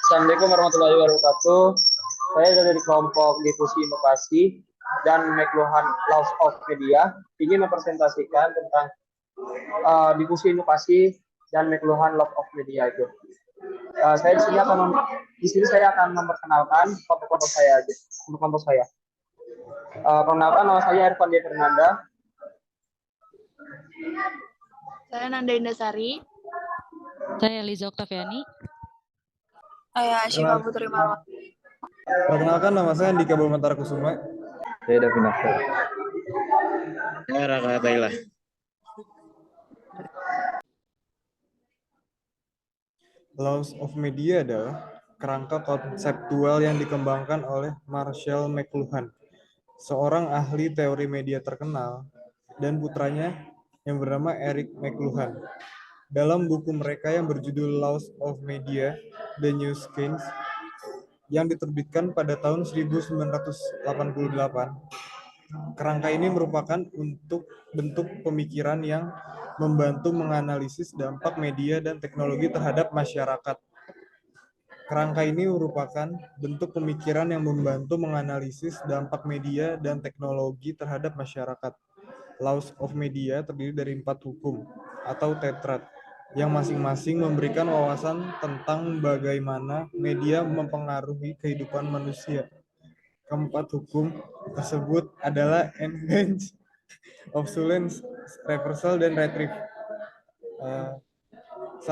Assalamualaikum warahmatullahi wabarakatuh. Saya dari kelompok Difusi Inovasi dan McLuhan Laws of Media ingin mempresentasikan tentang difusi inovasi dan McLuhan Laws of Media itu. Saya di sini saya akan memperkenalkan kelompok saya aja, kelompok saya. Perkenalkan, nama saya Irfan D. Fernanda. Saya Nanda Indasari. Saya Liza Oktaviani. Saya Syifa Putri Marwan. Perkenalkan, nama saya Andika Bumantara Kusuma. Saya Davin Akhtar. Saya Raka Taila. Laws of Media adalah kerangka konseptual yang dikembangkan oleh Marshall McLuhan, seorang ahli teori media terkenal, dan putranya yang bernama Eric McLuhan. Dalam buku mereka yang berjudul Laws of Media, The New Skins, yang diterbitkan pada tahun 1988, kerangka ini merupakan bentuk pemikiran yang membantu menganalisis dampak media dan teknologi terhadap masyarakat. Kerangka ini merupakan bentuk pemikiran yang membantu menganalisis dampak media dan teknologi terhadap masyarakat. Laws of Media terdiri dari 4 hukum atau tetrad yang masing-masing memberikan wawasan tentang bagaimana media mempengaruhi kehidupan manusia. Keempat hukum tersebut adalah enhance, obsolescence, reversal, dan retrieve. 1.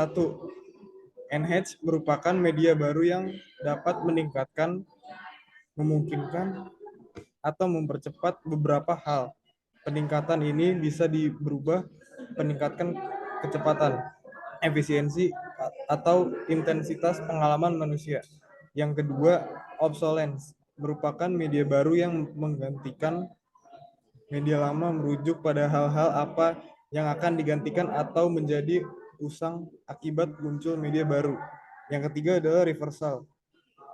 Enhance merupakan media baru yang dapat meningkatkan, memungkinkan, atau mempercepat beberapa hal. Peningkatan ini bisa berubah meningkatkan kecepatan, efisiensi, atau intensitas pengalaman manusia. Yang kedua, obsolescence merupakan media baru yang menggantikan media lama, merujuk pada hal-hal apa yang akan digantikan atau menjadi usang akibat muncul media baru. Yang ketiga adalah reversal,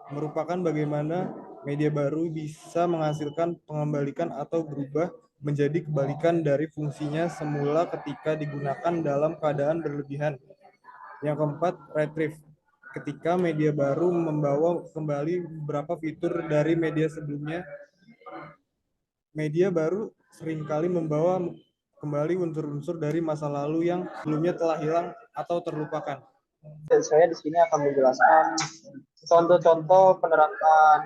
merupakan bagaimana media baru bisa menghasilkan pengembalikan atau berubah menjadi kebalikan dari fungsinya semula ketika digunakan dalam keadaan berlebihan. Yang keempat, retrieve, ketika media baru membawa kembali beberapa fitur dari media sebelumnya. Media baru seringkali membawa kembali unsur-unsur dari masa lalu yang sebelumnya telah hilang atau terlupakan. Saya di sini akan menjelaskan contoh-contoh penerapan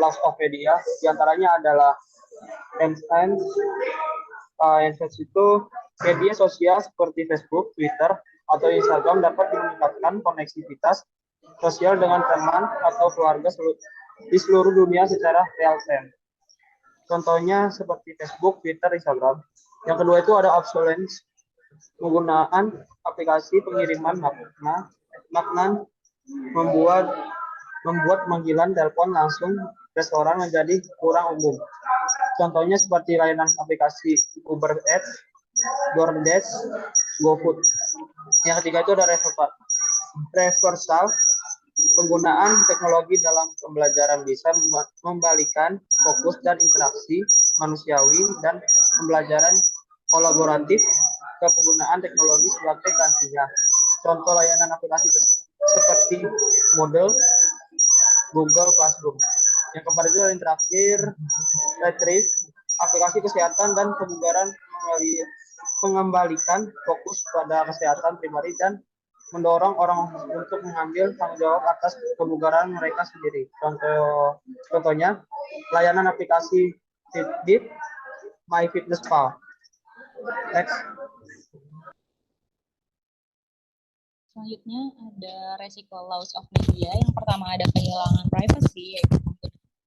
Laws of Media. Di antaranya adalah enhance. Enhance itu media sosial seperti Facebook, Twitter, atau Instagram dapat meningkatkan koneksivitas sosial dengan teman atau keluarga di seluruh dunia secara real time. Contohnya seperti Facebook, Twitter, Instagram. Yang kedua itu ada obsolescence, penggunaan aplikasi pengiriman makna membuat panggilan telepon langsung restoran menjadi kurang umum. Contohnya seperti layanan aplikasi Uber Eats, DoorDash, GoFood. Yang ketiga itu ada reversal, penggunaan teknologi dalam pembelajaran bisa membalikan fokus dan interaksi manusiawi dan pembelajaran kolaboratif ke penggunaan teknologi sebagai gantinya. Contoh layanan aplikasi seperti Moodle, Google Classroom. Yang keempat itu yang terakhir, retrieve, aplikasi kesehatan dan kebugaran mengembalikan fokus pada kesehatan pribadi dan mendorong orang untuk mengambil tanggung jawab atas kebugaran mereka sendiri. Contohnya, layanan aplikasi Fitbit, MyFitnessPal. Next. Selanjutnya ada resiko Laws of Media. Yang pertama ada kehilangan privacy, yaitu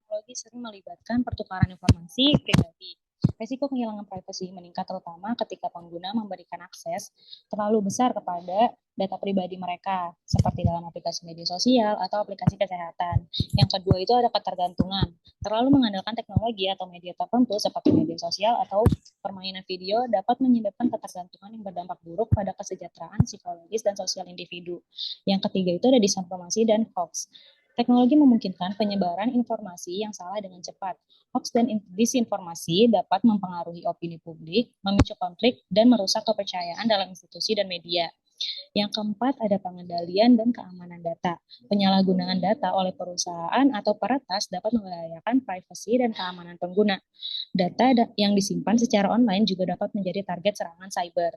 teknologi sering melibatkan pertukaran informasi pribadi. Resiko kehilangan privasi meningkat terutama ketika pengguna memberikan akses terlalu besar kepada data pribadi mereka, seperti dalam aplikasi media sosial atau aplikasi kesehatan. Yang kedua itu ada ketergantungan. Terlalu mengandalkan teknologi atau media tertentu seperti media sosial atau permainan video dapat menyebabkan ketergantungan yang berdampak buruk pada kesejahteraan psikologis dan sosial individu. Yang ketiga itu ada disinformasi dan hoax. Teknologi memungkinkan penyebaran informasi yang salah dengan cepat. Hoax dan disinformasi dapat mempengaruhi opini publik, memicu konflik, dan merusak kepercayaan dalam institusi dan media. Yang keempat, ada pengendalian dan keamanan data. Penyalahgunaan data oleh perusahaan atau peretas dapat membahayakan privasi dan keamanan pengguna. Data yang disimpan secara online juga dapat menjadi target serangan cyber.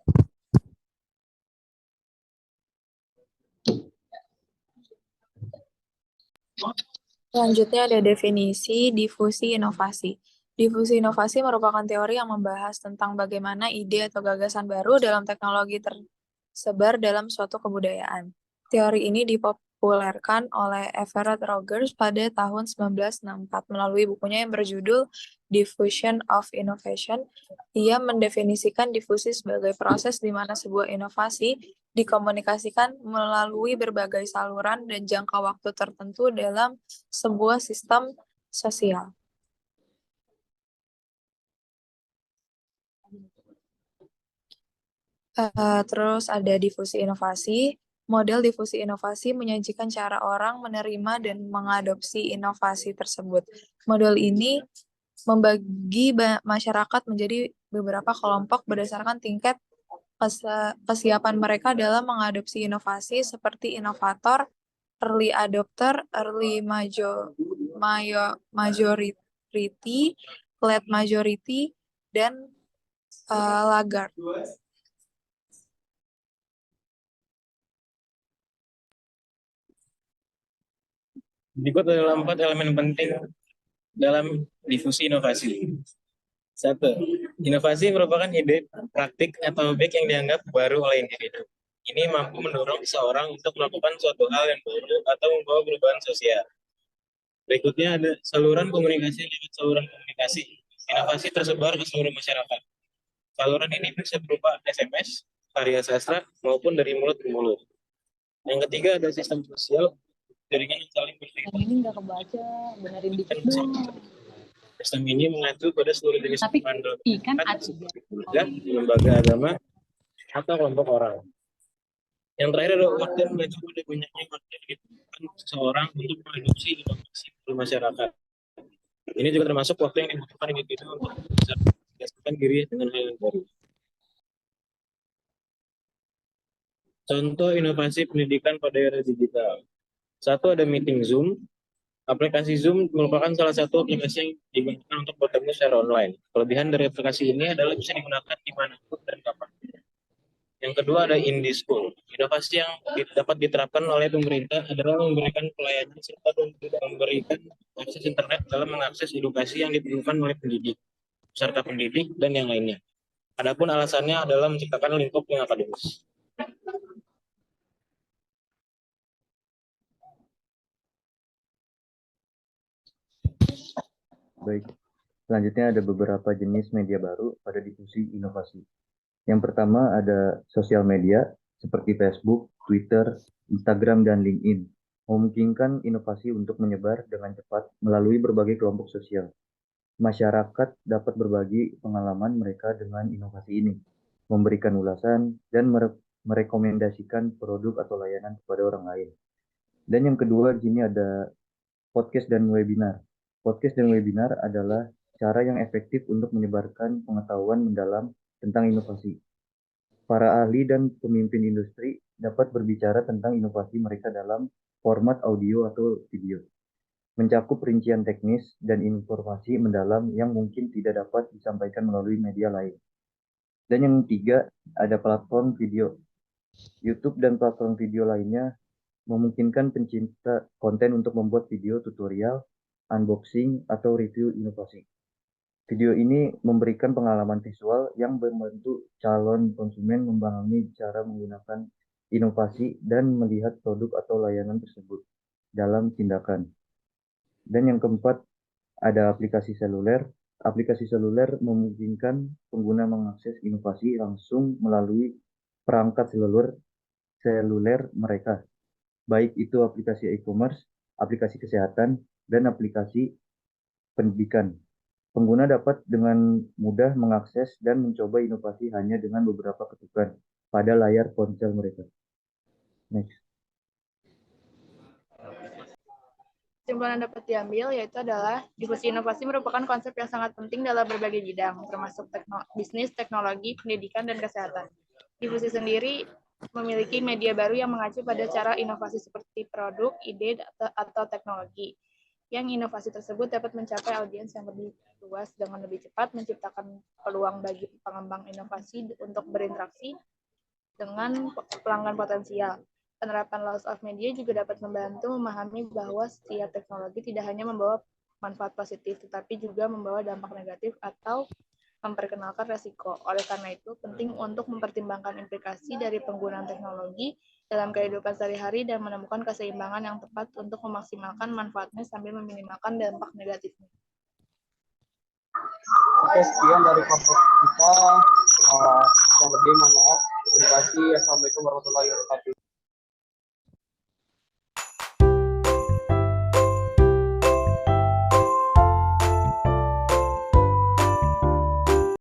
Selanjutnya ada definisi difusi inovasi. Difusi inovasi merupakan teori yang membahas tentang bagaimana ide atau gagasan baru dalam teknologi tersebar dalam suatu kebudayaan. Teori ini dipopulerkan oleh Everett Rogers pada tahun 1964 melalui bukunya yang berjudul Diffusion of Innovation. Ia mendefinisikan difusi sebagai proses di mana sebuah inovasi dikomunikasikan melalui berbagai saluran dan jangka waktu tertentu dalam sebuah sistem sosial. Terus ada difusi inovasi. Model difusi inovasi menyajikan cara orang menerima dan mengadopsi inovasi tersebut. Model ini membagi masyarakat menjadi beberapa kelompok berdasarkan tingkat kesiapan mereka dalam mengadopsi inovasi seperti inovator, early adopter, early majority, late majority, dan laggard. Berikut adalah 4 elemen penting dalam difusi inovasi. 1. Inovasi merupakan ide, praktik, atau objek yang dianggap baru oleh individu. Ini mampu mendorong seseorang untuk melakukan suatu hal yang baru atau membawa perubahan sosial. Berikutnya ada saluran komunikasi lewat saluran komunikasi. Inovasi tersebar ke seluruh masyarakat. Saluran ini bisa berupa SMS, karya sastra, maupun dari mulut ke mulut. Yang ketiga ada sistem sosial, jaringan yang saling berkaitan. Ini nggak kebaca, benerin dikit dong. Sistem ini mengacu pada seluruh jenis Tapi komando, ikan lembaga agama, atau kelompok orang. Yang terakhir adalah waktu yang mengacu pada banyaknya waktu yang dibutuhkan seseorang untuk mengadopsi inovasi di masyarakat. Ini juga termasuk waktu yang dibutuhkan individu untuk menyesuaikan diri dengan hal yang baru. Contoh inovasi pendidikan pada era digital. 1 ada meeting Zoom. Aplikasi Zoom merupakan salah satu aplikasi yang digunakan untuk bertemu secara online. Kelebihan dari aplikasi ini adalah bisa digunakan dimanapun dan kapan. Yang kedua ada Indie School. Inovasi yang dapat diterapkan oleh pemerintah adalah memberikan pelayanan serta memberikan akses internet dalam mengakses edukasi yang diperlukan oleh pendidik, peserta pendidik, dan yang lainnya. Adapun alasannya adalah menciptakan lingkup yang akademis. Baik, selanjutnya ada beberapa jenis media baru pada difusi inovasi. Yang pertama ada sosial media seperti Facebook, Twitter, Instagram, dan LinkedIn. Memungkinkan inovasi untuk menyebar dengan cepat melalui berbagai kelompok sosial. Masyarakat dapat berbagi pengalaman mereka dengan inovasi ini, memberikan ulasan, dan merekomendasikan produk atau layanan kepada orang lain. Dan yang kedua, di sini ada podcast dan webinar. Podcast dan webinar adalah cara yang efektif untuk menyebarkan pengetahuan mendalam tentang inovasi. Para ahli dan pemimpin industri dapat berbicara tentang inovasi mereka dalam format audio atau video, mencakup rincian teknis dan informasi mendalam yang mungkin tidak dapat disampaikan melalui media lain. Dan yang ketiga, ada platform video. YouTube dan platform video lainnya memungkinkan pencinta konten untuk membuat video tutorial, unboxing, atau review inovasi. Video ini memberikan pengalaman visual yang membantu calon konsumen memahami cara menggunakan inovasi dan melihat produk atau layanan tersebut dalam tindakan. Dan yang keempat, ada aplikasi seluler. Aplikasi seluler memungkinkan pengguna mengakses inovasi langsung melalui perangkat seluler mereka, baik itu aplikasi e-commerce, aplikasi kesehatan, dan aplikasi pendidikan. Pengguna dapat dengan mudah mengakses dan mencoba inovasi hanya dengan beberapa ketukan pada layar ponsel mereka. Next. Kesimpulan yang dapat diambil yaitu adalah difusi inovasi merupakan konsep yang sangat penting dalam berbagai bidang, termasuk bisnis, teknologi, pendidikan, dan kesehatan. Difusi sendiri memiliki media baru yang mengacu pada cara inovasi seperti produk, ide, atau teknologi. Yang inovasi tersebut dapat mencapai audiens yang lebih luas dengan lebih cepat, menciptakan peluang bagi pengembang inovasi untuk berinteraksi dengan pelanggan potensial. Penerapan laws of media juga dapat membantu memahami bahwa setiap teknologi tidak hanya membawa manfaat positif, tetapi juga membawa dampak negatif atau memperkenalkan resiko. Oleh karena itu, penting untuk mempertimbangkan implikasi dari penggunaan teknologi dalam kehidupan sehari-hari dan menemukan keseimbangan yang tepat untuk memaksimalkan manfaatnya sambil meminimalkan dampak negatifnya. Oke, sekian dari kelompok kita. Yang lebih mohon maaf. Terima kasih. Assalamualaikum warahmatullahi wabarakatuh.